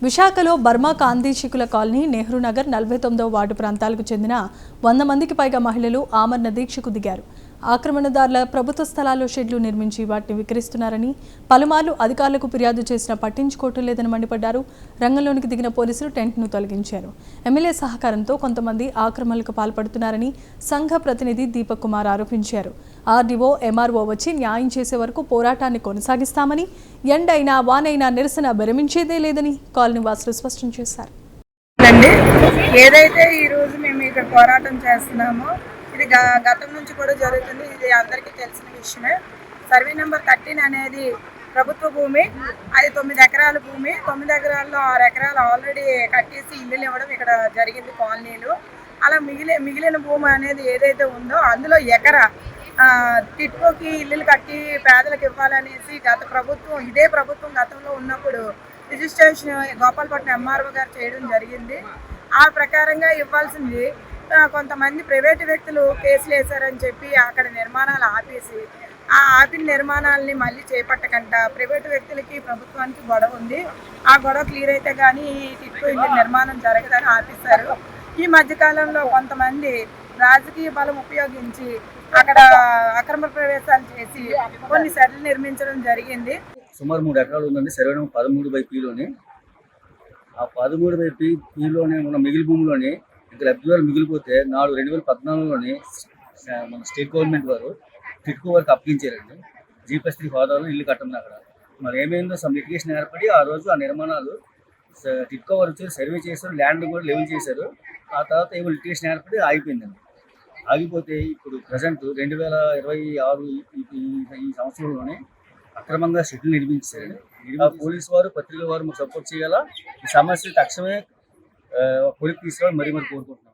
విశాఖలో బర్మా కాందీశికుల కాలనీ నెహ్రూ నగర్ 49వ వార్డు ప్రాంతాలకు చెందిన 100 మందికి పైగా మహిళలు ఆమరణ దీక్షకు దిగారు. ఆక్రమణదారుల ప్రభుత్వ స్థలాల్లో షెడ్లు నిర్మించి వాటిని విక్రయిస్తున్నారని పలుమార్లు అధికారులకు ఫిర్యాదు చేసినా పట్టించుకోవటం లేదని మండిపడ్డారు. రంగంలోనికి దిగిన పోలీసులు టెంట్ను తొలగించారు. ఎమ్మెల్యే సహకారంతో కొంతమంది ఆక్రమణలకు పాల్పడుతున్నారని సంఘ ప్రతినిధి దీపక్ కుమార్ ఆరోపించారు. ఆర్డీఓ, ఎంఆర్ఓ వచ్చి న్యాయం చేసే వరకు పోరాటాన్ని కొనసాగిస్తామని, ఎండైనా వానైనా నిరసన విరమించేదే లేదని కాలనీ వాసులు స్పష్టం చేశారు. ఏదైతే ఈ రోజు మేము ఇక్కడ పోరాటం చేస్తున్నామో ఇది గతం నుంచి కూడా జరుగుతుంది. ఇది అందరికీ తెలిసిన విషయమే. సర్వే నెంబర్ 13 అనేది ప్రభుత్వ భూమి. అది 9 ఎకరాల భూమి. 9 ఎకరాల్లో 6 ఎకరాలు ఆల్రెడీ కట్టేసి ఇల్లులు ఇవ్వడం ఇక్కడ జరిగింది కాలనీలు. అలా మిగిలిన భూమి అనేది ఏదైతే ఉందో అందులో ఎకరా టిట్కోకి ఇల్లులు కట్టి పేదలకు ఇవ్వాలనేసి ఇదే ప్రభుత్వం గతంలో ఉన్నప్పుడు రిజిస్ట్రేషన్ గోపాలపట్నం ఎంఆర్ఓ గారు చేయడం జరిగింది. ఆ ప్రకారంగా ఇవ్వాల్సింది కొంతమంది ప్రైవేటు వ్యక్తులు కేసులు వేశారని చెప్పి అక్కడ నిర్మాణాలు ఆపేసి ఆ ఆపిన నిర్మాణాలని మళ్ళీ చేపట్టకుండా ప్రైవేటు వ్యక్తులకి ప్రభుత్వానికి గొడవ ఉంది. ఆ గొడవ క్లియర్ అయితే కానీ ఈ టిట్కో ఇల్లు నిర్మాణం జరగదని ఆపేశారు. ఈ మధ్యకాలంలో కొంతమంది రాజకీయ బలం ఉపయోగించి అక్కడ అక్రమ ప్రవేశాలు చేసి కొన్ని షెడ్లు నిర్మించడం జరిగింది. సుమారు 3 ఎకరాలు ఉందండి. సర్వే నెంబర్ 13/P ఆ 13/P ఉన్న మిగిలి భూమిలోని ఇంకా లబ్ధిదారులు మిగిలిపోతే 2014లోని మన స్టేట్ గవర్నమెంట్ వారు టిట్కో వారికి అప్పగించారండి. G+3 హోదాలో ఇల్లు కట్టమని అక్కడ మరి ఏమైందో సమ్ లిటిగేషన్ ఏర్పడి ఆ రోజు ఆ నిర్మాణాలు టిట్కో వారు వచ్చి సర్వే చేశారు, ల్యాండ్ కూడా లెవెల్ చేశారు. ఆ తర్వాత ఏమో లిటిగేషన్ ఏర్పడి ఆగిపోయిందండి. ఆగిపోతే ఇప్పుడు ప్రజెంట్ 2026 ఈ సంవత్సరంలోనే అక్రమంగా షెడ్లు నిర్మించారండి. పోలీసు వారు, పత్రికల వారు మాకు సపోర్ట్ చేయాలా. ఈ సమస్య తక్షణమే పొలికి తీసుకోవాలని మరీ కోరుకుంటున్నాం.